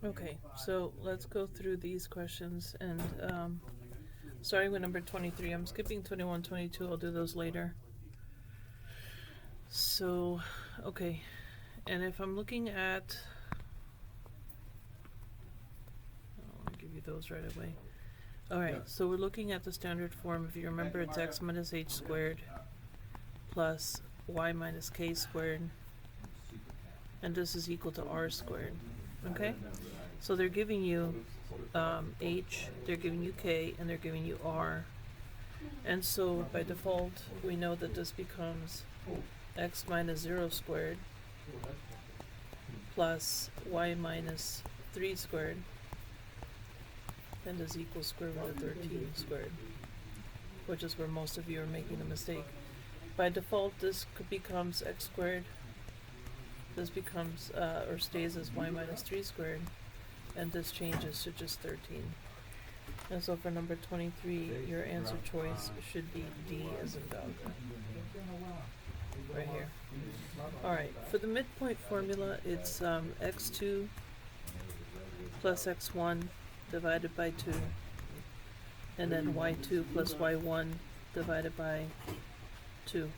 Okay, so let's go through these questions and starting with number 23. I'm skipping 21, 22. I'll do those later. So, okay, and if I'm looking at, I'll give you those right away. Alright, so we're looking at the standard form. If you remember, it's x minus h squared plus y minus k squared, and this is equal to r squared. Okay? So they're giving you h, they're giving you k, and they're giving you r. And so by default, we know that this becomes x minus 0 squared plus y minus 3 squared, and is equal square root of 13 squared, which is where most of you are making a mistake. By default, this becomes x squared. This becomes, or stays as y minus 3 squared, and this changes to just 13. And so for number 23, your answer choice should be D as in dog. Right here. Alright, for the midpoint formula, it's x2 plus x1 divided by 2, and then y2 plus y1 divided by 2.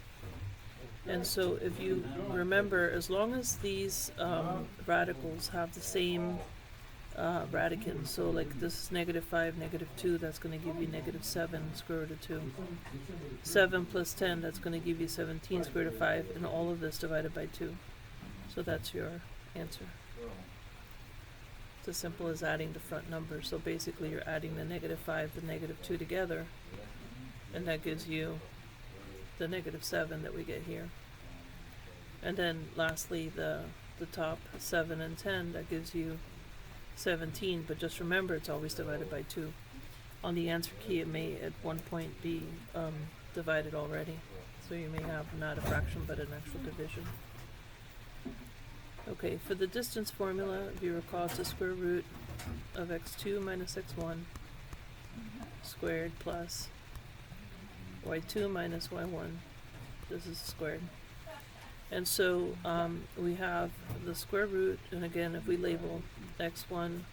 And so if you remember, as long as these radicals have the same radicand, so like this is -5, -2, that's going to give you -7 square root of 2. 7 plus 10, that's going to give you 17 square root of 5, and all of this divided by 2. So that's your answer. It's as simple as adding the front numbers. So basically you're adding the -5, the -2 together, and that gives you the -7 that we get here. And then lastly, the top 7 and 10, that gives you 17, but just remember it's always divided by 2. On the answer key, it may at one point be divided already, so you may have not a fraction but an actual division. Okay, for the distance formula, if you recall, it's the square root of x2 minus x1 squared plus y2 minus y1. This is squared. And so we have the square root, and again, if we label x1,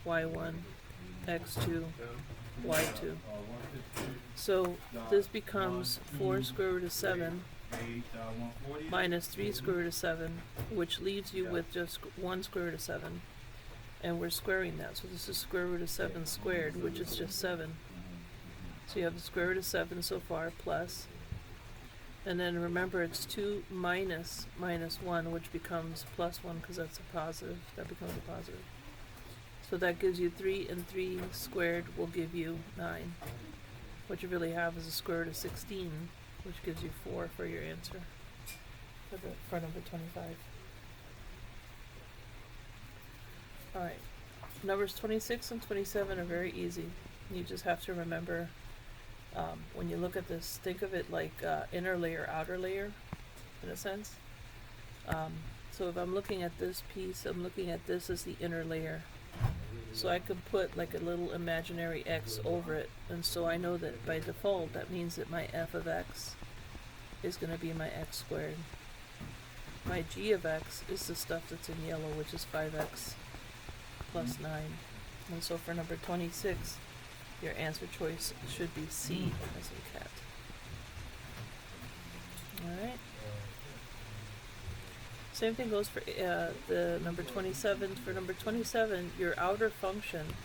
y1, x2, y2. So this becomes 4 square root of 7 minus 3 square root of 7, which leaves you with just 1 square root of 7. And we're squaring that, so this is square root of 7 squared, which is just 7. So you have the square root of 7 so far, plus, and then remember it's 2 minus 1, which becomes plus 1 because that's a positive. That becomes a positive. So that gives you 3, and 3 squared will give you 9. What you really have is a square root of 16, which gives you 4 for your answer for number 25. Alright, numbers 26 and 27 are very easy. You just have to remember, when you look at this, think of it like inner layer, outer layer, in a sense. So if I'm looking at this piece, I'm looking at this as the inner layer. So I could put like a little imaginary x over it, and so I know that by default that means that my f of x is going to be my x squared. My g of x is the stuff that's in yellow, which is 5x plus 9. And so for number 26, your answer choice should be C as in cat. Alright. Same thing goes for the number 27. For number 27, your outer function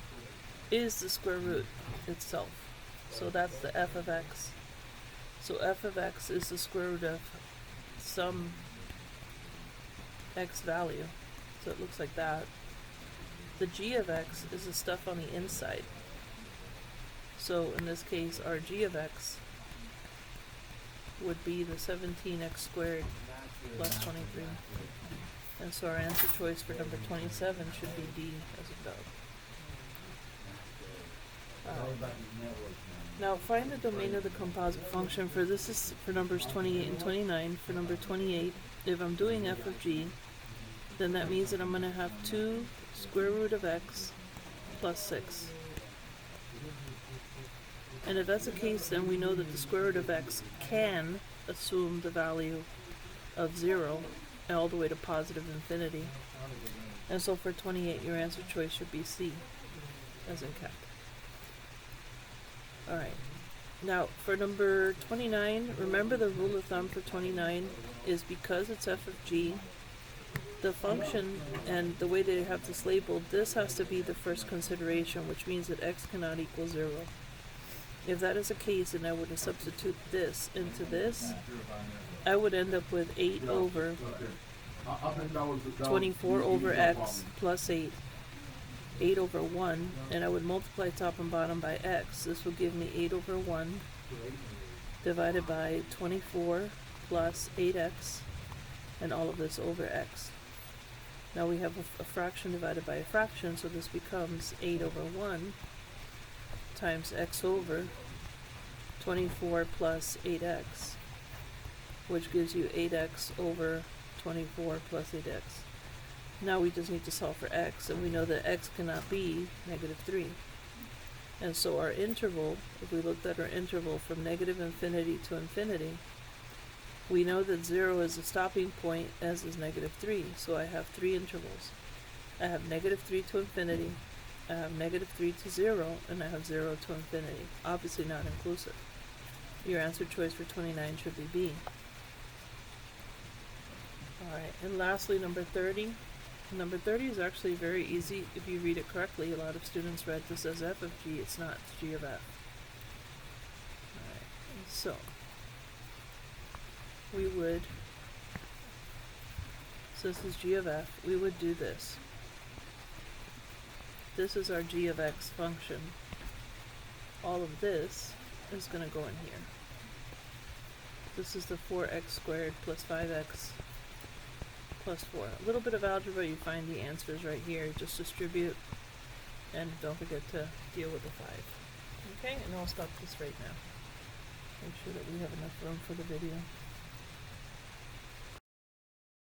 is the square root itself. So that's the f of x. So f of x is the square root of some x value. So it looks like that. The g of x is the stuff on the inside. So in this case, our g of x would be the 17x squared plus 23. And so our answer choice for number 27 should be D as a dog. Now find the domain of the composite function. For this is for numbers 28 and 29. For number 28, if I'm doing f of g, then that means that I'm going to have 2 square root of x plus 6. And if that's the case, then we know that the square root of x can assume the value of 0 all the way to positive infinity. And so for 28, your answer choice should be C, as in cat. Alright, now for number 29, remember the rule of thumb for 29 is because it's f of g, the function and the way they have this labeled, this has to be the first consideration, which means that x cannot equal 0. If that is the case, and I were to substitute this into this, I would end up with 8 over 24 over x plus 8, 8 over 1, and I would multiply top and bottom by x. This will give me 8 over 1 divided by 24 plus 8x, and all of this over x. Now we have a fraction divided by a fraction, so this becomes 8 over 1 times x over 24 plus 8x, which gives you 8x over 24 plus 8x. Now we just need to solve for x, and we know that x cannot be negative 3. And so our interval, if we looked at our interval from negative infinity to infinity, we know that 0 is the stopping point, as is negative 3. So I have 3 intervals. I have negative 3 to infinity, I have negative 3 to 0, and I have 0 to infinity. Obviously not inclusive. Your answer choice for 29 should be B. Alright, and lastly, number 30. Number 30 is actually very easy if you read it correctly. A lot of students read this as f of g. It's not. It's g of f. Alright, so we would, since this is g of f, we would do this. This is our g of x function. All of this is going to go in here. This is the 4x squared plus 5x plus 4. A little bit of algebra, you find the answers right here. Just distribute, and don't forget to deal with the 5. Okay, and I'll stop this right now. Make sure that we have enough room for the video.